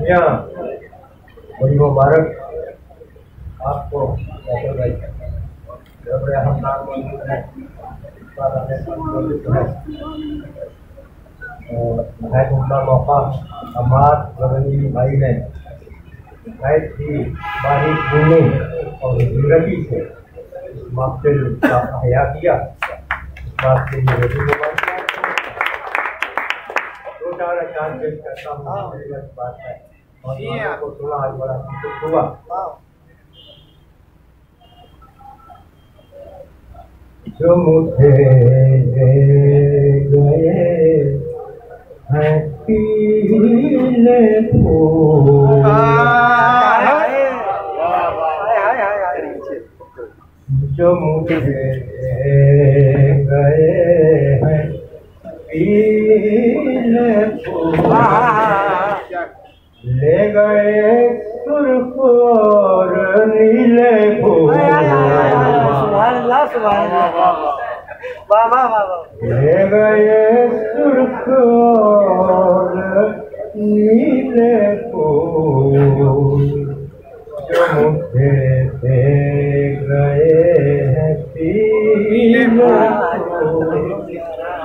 यहाँ बड़ी मुबारक आपको भाई बड़े हम नाम मौजूद हैं है उनका मौका हमार रवनी भाई ने बहुत ही बारीक गुणी और जिंदगी से इस महफिल का अहया किया। इस बात के लिए भी मुबारक। दो चार अचार पेश करता हूँ बात है और को सुना आज बड़ा संतुष्ट हुआ। जो मुझे ले गए हैं पीले फूल, जो मुझे ले गए हैं पीले फूल, ले गए सुर्ख और नीले फूल, ले गए सुर्ख और नीले फूल, जो मुझे दे गए हैं पीले फूल,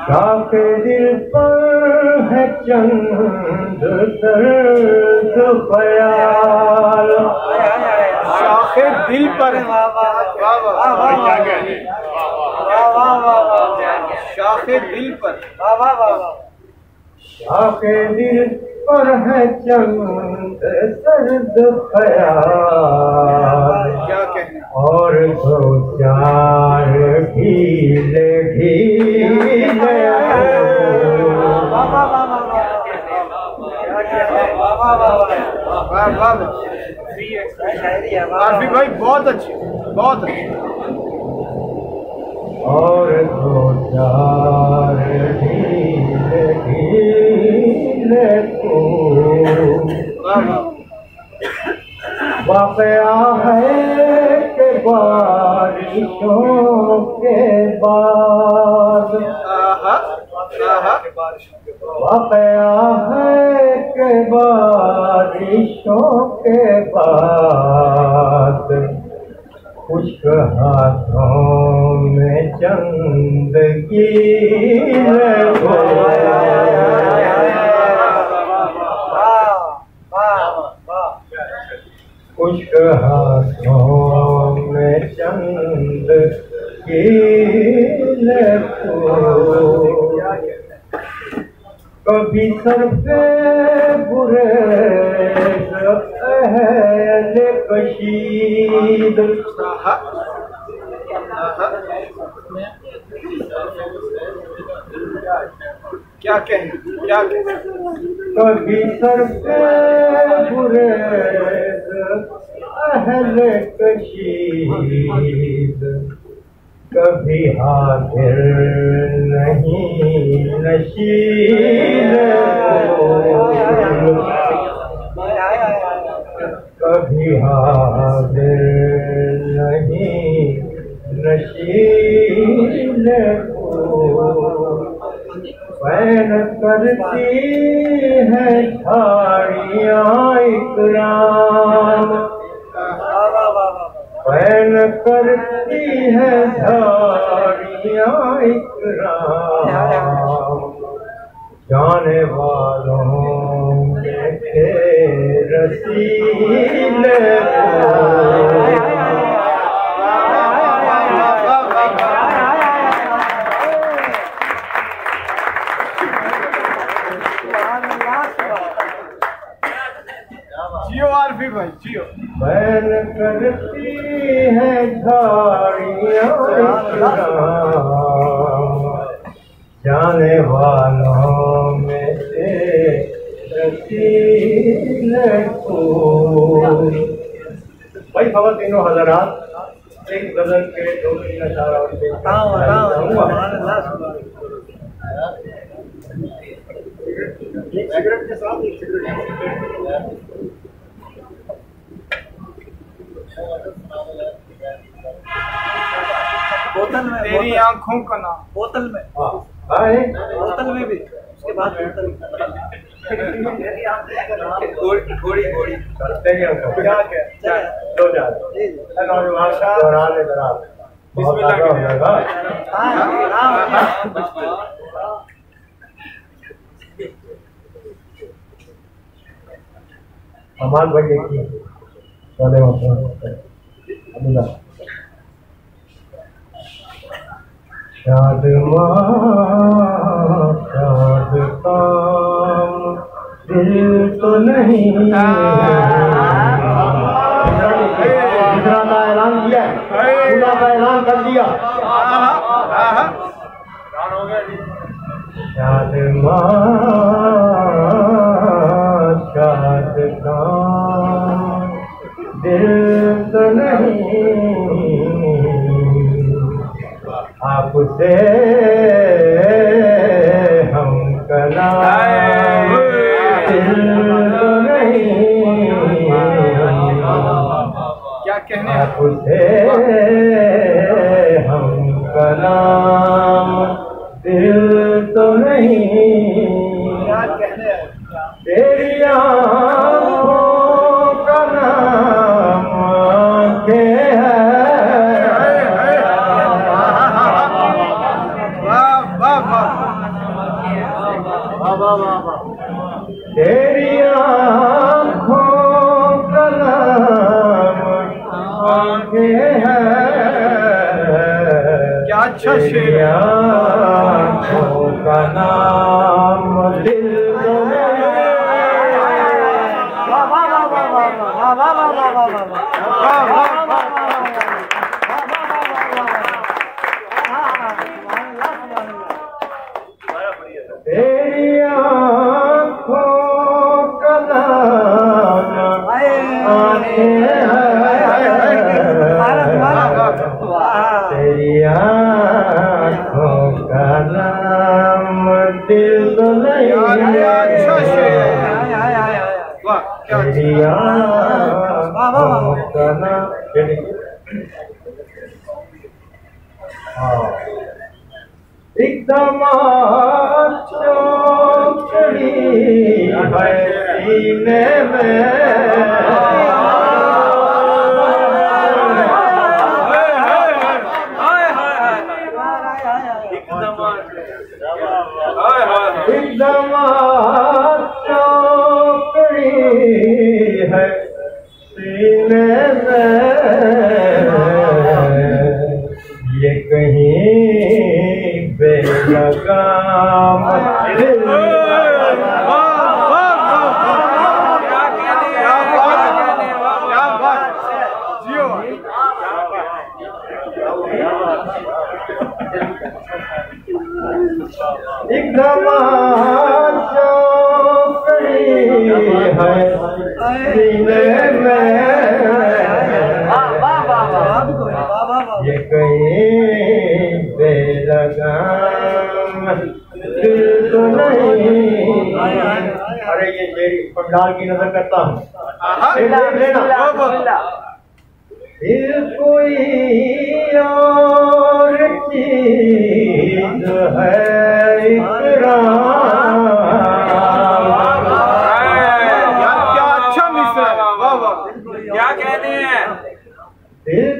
शाख दिल पर है चंद दर्द ख्याल, शाख दिल पर शाख दिल पर शाख दिल पर है चंद दर्द ख्याल, क्या कहना और दो चार ढीले ढीले आरफी भाई बहुत अच्छी बहुत अच्छी। और दो चार ढीले ढीले वाक़या है कि बारिशों के बाद, वाक़या है कि बारिशों के बाद, खुश्क हाथों में चंद की खुश्क हाथों में चंद की कभी सर पे बुरे अहले कशीद, क्या कहें क्या कहें कभी सर पे बुरे अहले कशीद, कभी हाजिर नहीं नशीद, कभी हाजिर नहीं नशीद, बैन करती है झाड़ियाँ इकराम, बैन करती है झाड़ियाँ इकराम, जाने वालों में थे रसीले जियो आरफी भाई जियो। बैन करती है झाड़ियाँ जाने वालों में से रसीले फूल। भाई खबर तीनों हज़रात एक गजल के दो तीन अशार और सिगरेट के साथ बोतल में तेरी आंखों का नाम बोतल में हाँ बोतल में भी उसके बाद बोतल घोड़ी घोड़ी करते ही हमको क्या क्या दो चार दौरान दराज बहुत आगे हो जाएगा। हमारे भाई देखिए चले अभी शाद शाद काम दिल तो नहीं दूसरा का ऐलान किया पूरा का ऐलान कर दिया। शाद शाद काम दिल तो नहीं आपसे हम कला दिल तो नहीं क्या कहने आपसे हम कलाम दिल तो नहीं क्या कहने तेरी आँखों का नाम आँखें है। तेरी आँखों का नाम आँखें हैं। क्या अच्छा शेर तेरी है। आँखों का नाम दिल तो तेरी आँखों का नाम आँखें हैं। तेरी आँखों का नाम दिल तो नहीं अच्छा शेर है। वाह क्या तेरी आँखों का नाम एकदम चौकड़ी है सीने में एकदम चौकड़ी है सीने में ये कहीं बेलगाम दिल एकदम चौकड़ी है सीने में ये कहीं बेलगाम दिल तो नहीं। अरे ये मेरी पंडाल की नजर करता हूँ फिर कोई और चीज है क्या अच्छा मिश्रण। वाह वाह क्या कहने हैं दिल